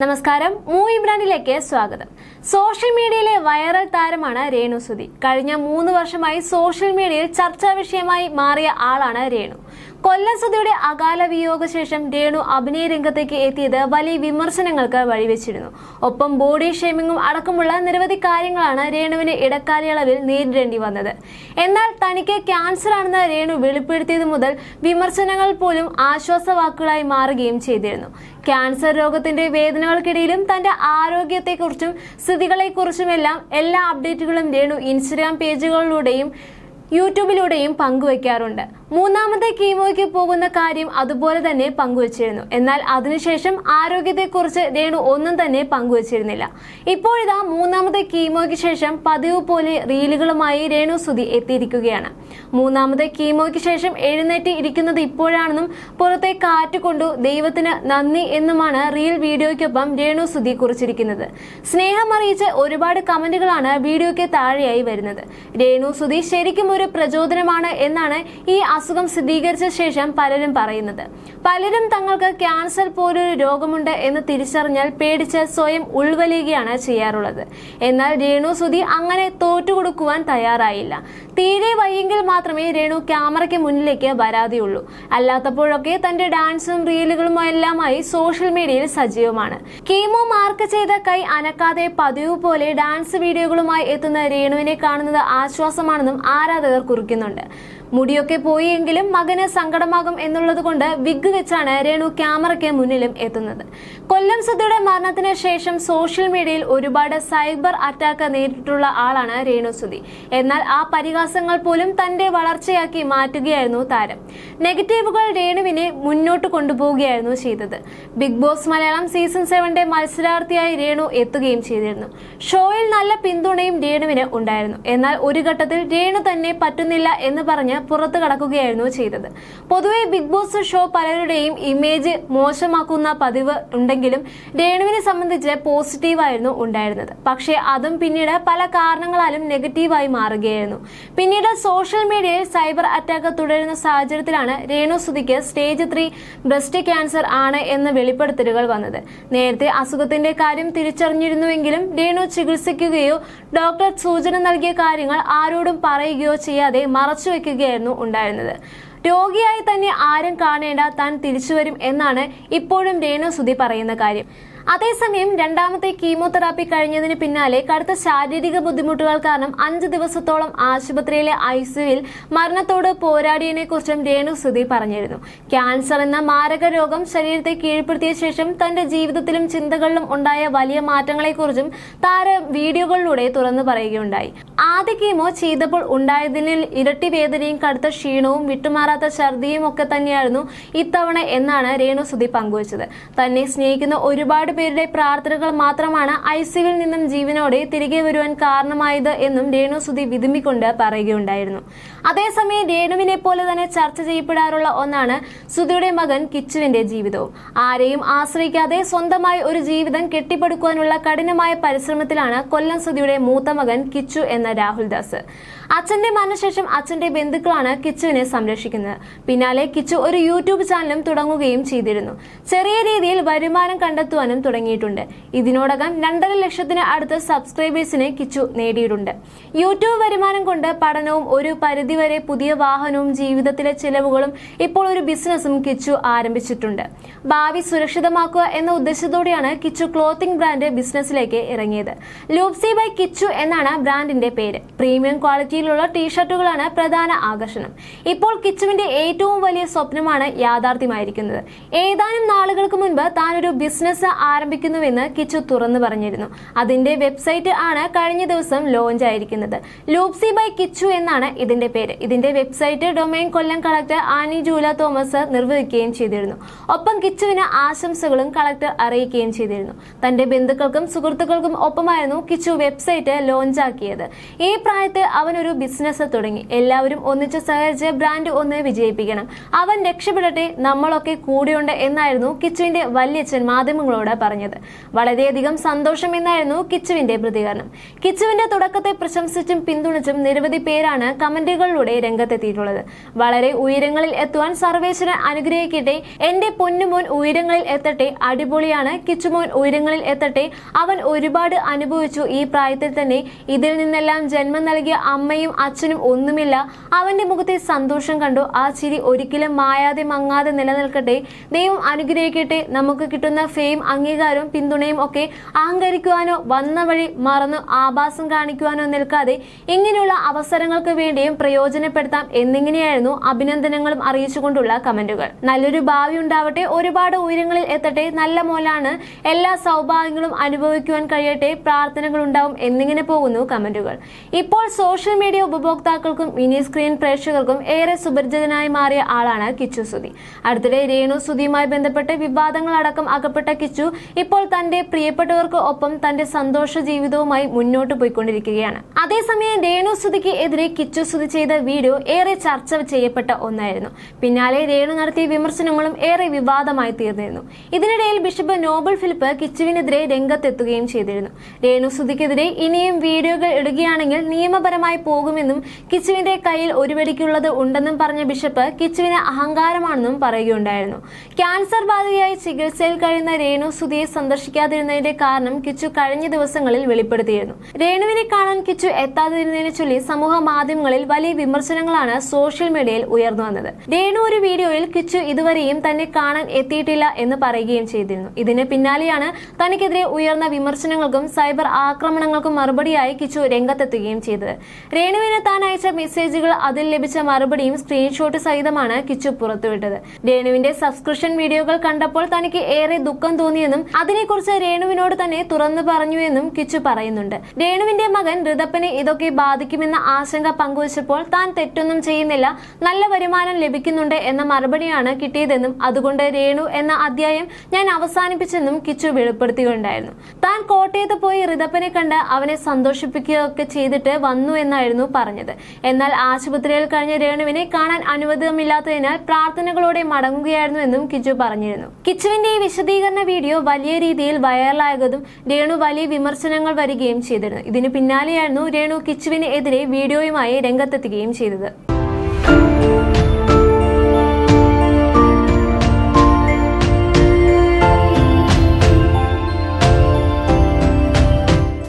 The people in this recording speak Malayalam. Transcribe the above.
നമസ്കാരം, മൂവി ബ്രാൻഡിലേക്ക് സ്വാഗതം. സോഷ്യൽ മീഡിയയിലെ വൈറൽ താരമാണ് രേണു സുധി. കഴിഞ്ഞ 3 വർഷമായി സോഷ്യൽ മീഡിയയിൽ ചർച്ചാ വിഷയമായി മാറിയ ആളാണ് രേണു. കൊല്ലം സുധിയുടെ അകാല വിയോഗശേഷം രേണു അഭിനയ രംഗത്തേക്ക് എത്തിയത് വലിയ വിമർശനങ്ങൾക്ക് വഴിവെച്ചിരുന്നു. ഒപ്പം ബോഡി ഷേമിങ്ങും അടക്കമുള്ള നിരവധി കാര്യങ്ങളാണ് രേണുവിന് ഇടക്കാലയളവിൽ നേരിടേണ്ടി വന്നത്. എന്നാൽ തനിക്ക് ക്യാൻസർ ആണെന്ന് രേണു വെളിപ്പെടുത്തിയത് മുതൽ വിമർശനങ്ങൾ പോലും ആശ്വാസവാക്കുകളായി മാറുകയും ചെയ്തിരുന്നു. ക്യാൻസർ രോഗത്തിന്റെ വേദനകൾക്കിടയിലും തന്റെ ആരോഗ്യത്തെക്കുറിച്ചും സ്ഥിതികളെക്കുറിച്ചുമെല്ലാം എല്ലാ അപ്ഡേറ്റുകളും രേണു ഇൻസ്റ്റഗ്രാം പേജുകളിലൂടെയും യൂട്യൂബിലൂടെയും പങ്കുവയ്ക്കാറുണ്ട്. 3ാമത്തെ കീമോയ്ക്ക് പോകുന്ന കാര്യം അതുപോലെ തന്നെ പങ്കുവച്ചിരുന്നു. എന്നാൽ അതിനുശേഷം ആരോഗ്യത്തെക്കുറിച്ച് രേണു ഒന്നും തന്നെ പങ്കുവച്ചിരുന്നില്ല. ഇപ്പോഴിതാ 3ാമത്തെ കീമോയ്ക്ക് ശേഷം പതിവ് പോലെ റീലുകളുമായി രേണു സുധി എത്തിയിരിക്കുകയാണ്. 3ാമത്തെ കീമോയ്ക്ക് ശേഷം എഴുന്നേറ്റ് ഇരിക്കുന്നത് ഇപ്പോഴാണെന്നും പുറത്തെ കാറ്റ് കൊണ്ടു ദൈവത്തിന് നന്ദി എന്നുമാണ് റീൽ വീഡിയോയ്ക്കൊപ്പം രേണു സുധി കുറിച്ചിരിക്കുന്നത്. സ്നേഹം അറിയിച്ച് ഒരുപാട് കമന്റുകളാണ് വീഡിയോയ്ക്ക് താഴെയായി വരുന്നത്. രേണു സുധി ശരിക്കും ഒരു പ്രചോദനമാണ് എന്നാണ് ഈ അസുഖം സ്ഥിരീകരിച്ച ശേഷം പലരും പറയുന്നത്. പലരും തങ്ങൾക്ക് ക്യാൻസർ പോലൊരു രോഗമുണ്ട് എന്ന് തിരിച്ചറിഞ്ഞാൽ പേടിച്ച് സ്വയം ഉൾവലിയുകയാണ് ചെയ്യാറുള്ളത്. എന്നാൽ രേണു സുധി അങ്ങനെ തോറ്റുകൊടുക്കുവാൻ തയ്യാറായില്ല. തീരെ വയ്യെങ്കിൽ മാത്രമേ രേണു ക്യാമറയ്ക്ക് മുന്നിലേക്ക് വരാതെയുള്ളൂ. അല്ലാത്തപ്പോഴൊക്കെ തന്റെ ഡാൻസും റീലുകളുമെല്ലാമായി സോഷ്യൽ മീഡിയയിൽ സജീവമാണ്. കീമോ മാർക്ക് ചെയ്ത കൈ അനക്കാതെ പതിവ് പോലെ ഡാൻസ് വീഡിയോകളുമായി എത്തുന്ന രേണുവിനെ കാണുന്നത് ആശ്വാസമാണെന്നും ആരാധകർ കുറിക്കുന്നുണ്ട്. മുടിയൊക്കെ പോയെങ്കിലും മകന് സങ്കടമാകും എന്നുള്ളത് കൊണ്ട് വിഗ് വെച്ചാണ് രേണു ക്യാമറയ്ക്ക് മുന്നിലും എത്തുന്നത്. കൊല്ലം സുധിയുടെ മരണത്തിന് ശേഷം സോഷ്യൽ മീഡിയയിൽ ഒരുപാട് സൈബർ അറ്റാക്ക് നേരിട്ടുള്ള ആളാണ് രേണു സുധി. എന്നാൽ ആ പരിഹാസങ്ങൾ പോലും തന്റെ വളർച്ചയാക്കി മാറ്റുകയായിരുന്നു താരം. നെഗറ്റീവുകൾ രേണുവിനെ മുന്നോട്ട് കൊണ്ടുപോവുകയായിരുന്നു ചെയ്തത്. ബിഗ് ബോസ് മലയാളം സീസൺ 7ന്റെ മത്സരാർത്ഥിയായി രേണു എത്തുകയും ചെയ്തിരുന്നു. ഷോയിൽ നല്ല പിന്തുണയും രേണുവിന് ഉണ്ടായിരുന്നു. എന്നാൽ ഒരു ഘട്ടത്തിൽ രേണു തന്നെ പറ്റുന്നില്ല എന്ന് പറഞ്ഞ് പുറത്തു കടക്കുകയായിരുന്നു ചെയ്തത്. പൊതുവെ ബിഗ് ബോസ് ഷോ പലരുടെയും ഇമേജ് മോശമാക്കുന്ന പതിവ് ഉണ്ടെങ്കിലും രേണുവിനെ സംബന്ധിച്ച് പോസിറ്റീവായിരുന്നു ഉണ്ടായിരുന്നത്. പക്ഷേ അതും പിന്നീട് പല കാരണങ്ങളാലും നെഗറ്റീവായി മാറുകയായിരുന്നു. പിന്നീട് സോഷ്യൽ മീഡിയയിൽ സൈബർ അറ്റാക്ക് തുടരുന്ന സാഹചര്യത്തിലാണ് രേണു സുധിക്ക് സ്റ്റേജ് 3 ബ്രസ്റ്റ് ക്യാൻസർ ആണ് എന്ന വെളിപ്പെടുത്തലുകൾ വന്നത്. നേരത്തെ അസുഖത്തിന്റെ കാര്യം തിരിച്ചറിഞ്ഞിരുന്നുവെങ്കിലും രേണു ചികിത്സിക്കുകയോ ഡോക്ടർ സൂചന നൽകിയ കാര്യങ്ങൾ ആരോടും പറയുകയോ ചെയ്യാതെ മറച്ചുവെക്കുകയായിരുന്നു ഉണ്ടായിരുന്നത്. രോഗിയായി തന്നെ ആരും കാണേണ്ട, താൻ തിരിച്ചുവരും എന്നാണ് ഇപ്പോഴും രേണു സുധി പറയുന്ന കാര്യം. അതേസമയം 2ാമത്തെ കീമോതെറാപ്പി കഴിഞ്ഞതിന് പിന്നാലെ കടുത്ത ശാരീരിക ബുദ്ധിമുട്ടുകൾ കാരണം 5 ദിവസത്തോളം ആശുപത്രിയിലെ ICUവിൽ മരണത്തോട് പോരാടിയതിനെ കുറിച്ചും രേണു സുധി പറഞ്ഞിരുന്നു. ക്യാൻസർ എന്ന മാരക രോഗം ശരീരത്തെ കീഴ്പ്പെടുത്തിയ ശേഷം തന്റെ ജീവിതത്തിലും ചിന്തകളിലും ഉണ്ടായ വലിയ മാറ്റങ്ങളെക്കുറിച്ചും താരം വീഡിയോകളിലൂടെ തുറന്നു പറയുകയുണ്ടായി. ആദ്യ കീമോ ചെയ്തപ്പോൾ ഉണ്ടായതിൽ ഇരട്ടി വേദനയും കടുത്ത ക്ഷീണവും വിട്ടുമാറാത്ത ഛർദിയും ഒക്കെ തന്നെയായിരുന്നു ഇത്തവണ എന്നാണ് രേണു സുധി പങ്കുവച്ചത്. തന്നെ സ്നേഹിക്കുന്ന ഒരുപാട് പേരുടെ പ്രാർത്ഥനകൾ മാത്രമാണ് ICUവിൽ നിന്നും ജീവനോടെ തിരികെ വരുവാൻ കാരണമായത് എന്നും രേണു സുധി വിതുമ്പിക്കൊണ്ട് പറയുകയുണ്ടായിരുന്നു. അതേസമയം രേണുവിനെ പോലെ തന്നെ ചർച്ച ചെയ്യപ്പെടാറുള്ള ഒന്നാണ് സുധിയുടെ മകൻ കിച്ചുവിന്റെ ജീവിതവും. ആരെയും ആശ്രയിക്കാതെ സ്വന്തമായി ഒരു ജീവിതം കെട്ടിപ്പടുക്കുവാനുള്ള കഠിനമായ പരിശ്രമത്തിലാണ് കൊല്ലം സുധിയുടെ മൂത്ത മകൻ കിച്ചു എന്ന രാഹുൽ ദാസ്. അച്ഛന്റെ മരണശേഷം അച്ഛന്റെ ബന്ധുക്കളാണ് കിച്ചുവിനെ സംരക്ഷിക്കുന്നത്. പിന്നാലെ കിച്ചു ഒരു യൂട്യൂബ് ചാനലും തുടങ്ങുകയും ചെയ്തിരുന്നു. ചെറിയ രീതിയിൽ വരുമാനം കണ്ടെത്തുവാനും തുടങ്ങിയിട്ടുണ്ട്. ഇതിനോടകം 2.5 ലക്ഷത്തിന് അടുത്ത് സബ്സ്ക്രൈബേഴ്സിനെ കിച്ചു നേടിയിട്ടുണ്ട്. യൂട്യൂബ് വരുമാനം കൊണ്ട് പഠനവും ഒരു പരിധിവരെ പുതിയ വാഹനവും ജീവിതത്തിലെ ചിലവുകളും ഇപ്പോൾ ഒരു ബിസിനസ്സും കിച്ചു ആരംഭിച്ചിട്ടുണ്ട്. ഭാവി സുരക്ഷിതമാക്കുക എന്ന ഉദ്ദേശത്തോടെയാണ് കിച്ചു ക്ലോത്തിംഗ് ബ്രാൻഡ് ബിസിനസ്സിലേക്ക് ഇറങ്ങിയത്. ലൂപ്സി ബൈ കിച്ചു എന്നാണ് ബ്രാൻഡിന്റെ പേര്. പ്രീമിയം ക്വാളിറ്റിയിലുള്ള ടീഷർട്ടുകളാണ് പ്രധാന ആകർഷണം. ഇപ്പോൾ കിച്ചുവിന്റെ ഏറ്റവും വലിയ സ്വപ്നമാണ് യാഥാർത്ഥ്യമായിരിക്കുന്നത്. ഏതാനും നാളുകൾക്ക് മുൻപ് താൻ ഒരു ബിസിനസ് ആരംഭിക്കുന്നുവെന്ന് കിച്ചു തുറന്നു പറഞ്ഞിരുന്നു. അതിന്റെ വെബ്സൈറ്റ് ആണ് കഴിഞ്ഞ ദിവസം ലോഞ്ച് ആയിരിക്കുന്നത്. ലൂപ്സി ബൈ കിച്ചു എന്നാണ് ഇതിന്റെ പേര്. ഇതിന്റെ വെബ്സൈറ്റ് ഡൊമൈൻ കൊല്ലം കളക്ടർ ആനി ജൂല തോമസ് നിർവഹിക്കുകയും ചെയ്തിരുന്നു. ഒപ്പം കിച്ചുവിന് ആശംസകളും കളക്ടർ അറിയിക്കുകയും ചെയ്തിരുന്നു. തന്റെ ബന്ധുക്കൾക്കും സുഹൃത്തുക്കൾക്കും ഒപ്പമായിരുന്നു കിച്ചു വെബ്സൈറ്റ് ലോഞ്ചാക്കിയത്. ഈ പ്രായത്തിൽ അവൻ ഒരു ബിസിനസ് തുടങ്ങി. എല്ലാവരും ഒന്നിച്ച് സഹകരിച്ച് ബ്രാൻഡ് ഒന്ന് വിജയിപ്പിക്കണം. അവൻ രക്ഷപ്പെടട്ടെ, നമ്മളൊക്കെ കൂടെയുണ്ട് എന്നായിരുന്നു കിച്ചുവിന്റെ വല്യച്ഛൻ മാധ്യമങ്ങളോട് പറഞ്ഞത്. വളരെയധികം സന്തോഷം എന്നായിരുന്നു കിച്ചുവിന്റെ പ്രതികരണം. കിച്ചുവിന്റെ തുടക്കത്തെ പ്രശംസിച്ചും പിന്തുണച്ചും നിരവധി പേരാണ് കമന്റുകളിലൂടെ രംഗത്തെത്തിയിട്ടുള്ളത്. വളരെ ഉയരങ്ങളിൽ എത്തുവാൻ സർവേശ്വരൻ അനുഗ്രഹിക്കട്ടെ, എന്റെ പൊന്നുമോൻ ഉയരങ്ങളിൽ എത്തട്ടെ, അടിപൊളിയാണ് കിച്ചുമോൻ ഉയരങ്ങളിൽ എത്തട്ടെ, അവൻ ഒരുപാട് അനുഭവിച്ചു ഈ പ്രായത്തിൽ തന്നെ, ഇതിൽ നിന്നെല്ലാം ജന്മം നൽകിയ അമ്മയും അച്ഛനും ഒന്നുമില്ല, അവന്റെ മുഖത്തെ സന്തോഷം കണ്ടു, ആ ചിരി ഒരിക്കലും മായാതെ മങ്ങാതെ നിലനിൽക്കട്ടെ, ദൈവം അനുഗ്രഹിക്കട്ടെ, നമുക്ക് കിട്ടുന്ന ഫെയിം അംഗീകാരവും പിന്തുണയും ഒക്കെ അഹങ്കരിക്കുവാനോ വന്ന വഴി മറന്നു ആഭാസം കാണിക്കുവാനോ നിൽക്കാതെ ഇങ്ങനെയുള്ള അവസരങ്ങൾക്ക് വേണ്ടിയും പ്രയോജനപ്പെടുത്താം എന്നിങ്ങനെയായിരുന്നു അഭിനന്ദനങ്ങളും അറിയിച്ചുകൊണ്ടുള്ള കമന്റുകൾ. നല്ലൊരു ഭാവി ഉണ്ടാവട്ടെ, ഒരുപാട് ഉയരങ്ങളിൽ എത്തട്ടെ, നല്ല മോലാണ്, എല്ലാ സൗഭാഗ്യങ്ങളും അനുഭവിക്കുവാൻ കഴിയട്ടെ, പ്രാർത്ഥനകൾ ഉണ്ടാവും എന്നിങ്ങനെ പോകുന്നു കമന്റുകൾ. ഇപ്പോൾ സോഷ്യൽ മീഡിയ ഉപഭോക്താക്കൾക്കും മിനി സ്ക്രീൻ പ്രേക്ഷകർക്കും ഏറെ സുപരിചിതനായി മാറിയ ആളാണ് കിച്ചു സുധി. അടുത്തിടെ രേണു സുധിയുമായി ബന്ധപ്പെട്ട് വിവാദങ്ങളടക്കം അകപ്പെട്ട കിച്ചു ഇപ്പോൾ തന്റെ പ്രിയപ്പെട്ടവർക്ക് ഒപ്പം തന്റെ സന്തോഷ ജീവിതവുമായി മുന്നോട്ട് പോയിക്കൊണ്ടിരിക്കുകയാണ്. അതേസമയം രേണു സുധിക്ക് എതിരെ കിച്ചു സുധി ചെയ്ത വീഡിയോ ഏറെ ചർച്ച ചെയ്യപ്പെട്ട ഒന്നായിരുന്നു. പിന്നാലെ രേണു നടത്തിയ വിമർശനങ്ങളും ഏറെ വിവാദമായി തീർന്നിരുന്നു. ഇതിനിടയിൽ ബിഷപ്പ് നോബൽ ഫിലിപ്പ് കിച്ചുവിനെതിരെ രംഗത്തെത്തുകയും ചെയ്തിരുന്നു. രേണു സുധിക്കെതിരെ ഇനിയും വീഡിയോകൾ ഇടുകയാണെങ്കിൽ നിയമപരമായി പോകുമെന്നും കിച്ചുവിന്റെ കയ്യിൽ ഒരു വെടിക്കുള്ളത് ഉണ്ടെന്നും പറഞ്ഞ ബിഷപ്പ് കിച്ചുവിന് അഹങ്കാരമാണെന്നും പറയുകയുണ്ടായിരുന്നു. ക്യാൻസർ ബാധിതയായി ചികിത്സയിൽ കഴിയുന്ന രേണു സുധിയെ സന്ദർശിക്കാതിരുന്നതിന്റെ കാരണം കിച്ചു കഴിഞ്ഞ ദിവസങ്ങളിൽ വെളിപ്പെടുത്തിയിരുന്നു. രേണുവിനെ കാണാൻ കിച്ചു എത്താതിരുന്നതിനെ ചൊല്ലി സമൂഹ മാധ്യമങ്ങളിൽ വലിയ വിമർശനങ്ങളാണ് സോഷ്യൽ മീഡിയയിൽ ഉയർന്നു വന്നത്. രേണു ഒരു വീഡിയോയിൽ കിച്ചു ഇതുവരെയും തന്നെ കാണാൻ എത്തിയിട്ടില്ല എന്ന് പറയുകയും ചെയ്തിരുന്നു. ഇതിന് പിന്നാലെയാണ് തനിക്കെതിരെ ഉയർന്ന വിമർശനങ്ങൾക്കും സൈബർ ആക്രമണങ്ങൾക്കും മറുപടിയായി കിച്ചു രംഗത്തെത്തുകയും ചെയ്തത്. രേണുവിന് താൻ അയച്ച മെസ്സേജുകൾ, അതിൽ ലഭിച്ച മറുപടിയും സ്ക്രീൻഷോട്ട് സഹിതമാണ് കിച്ചു പുറത്തുവിട്ടത്. രേണുവിന്റെ സബ്സ്ക്രിപ്ഷൻ വീഡിയോകൾ കണ്ടപ്പോൾ തനിക്ക് ഏറെ ദുഃഖം തോന്നിയെന്നും അതിനെക്കുറിച്ച് രേണുവിനോട് തന്നെ തുറന്നു പറഞ്ഞുവെന്നും കിച്ചു പറയുന്നുണ്ട്. രേണുവിന്റെ മകൻ ഋതപ്പനെ ഇതൊക്കെ ബാധിക്കുമെന്ന ആശങ്ക പങ്കുവച്ചപ്പോൾ താൻ തെറ്റൊന്നും ചെയ്യുന്നില്ല, നല്ല വരുമാനം ലഭിക്കുന്നുണ്ട് എന്ന മറുപടിയാണ് കിട്ടിയതെന്നും അതുകൊണ്ട് രേണു എന്ന അധ്യായം ഞാൻ അവസാനിപ്പിച്ചെന്നും കിച്ചു വെളിപ്പെടുത്തുകയുണ്ടായിരുന്നു. താൻ കോട്ടയത്ത് പോയി ഋതപ്പനെ കണ്ട് അവനെ സന്തോഷിപ്പിക്കുകയൊക്കെ ചെയ്തിട്ട് വന്നു എന്നായിരുന്നു പറഞ്ഞത്. എന്നാൽ ആശുപത്രിയിൽ കഴിഞ്ഞ രേണുവിനെ കാണാൻ അനുവാദമില്ലാത്തതിനാൽ പ്രാർത്ഥനകളോടെ മടങ്ങുകയായിരുന്നു എന്നും കിച്ചു പറഞ്ഞിരുന്നു. കിച്ചുവിന്റെ ഈ വിശദീകരണ വീഡിയോ വലിയ രീതിയിൽ വൈറലായതും രേണു വലിയ വിമർശനങ്ങൾ വരികയും ചെയ്തിരുന്നു. ഇതിന് പിന്നാലെയായിരുന്നു രേണു കിച്ചുവിന് എതിരെ വീഡിയോയുമായി രംഗത്തെത്തുകയും ചെയ്തത്.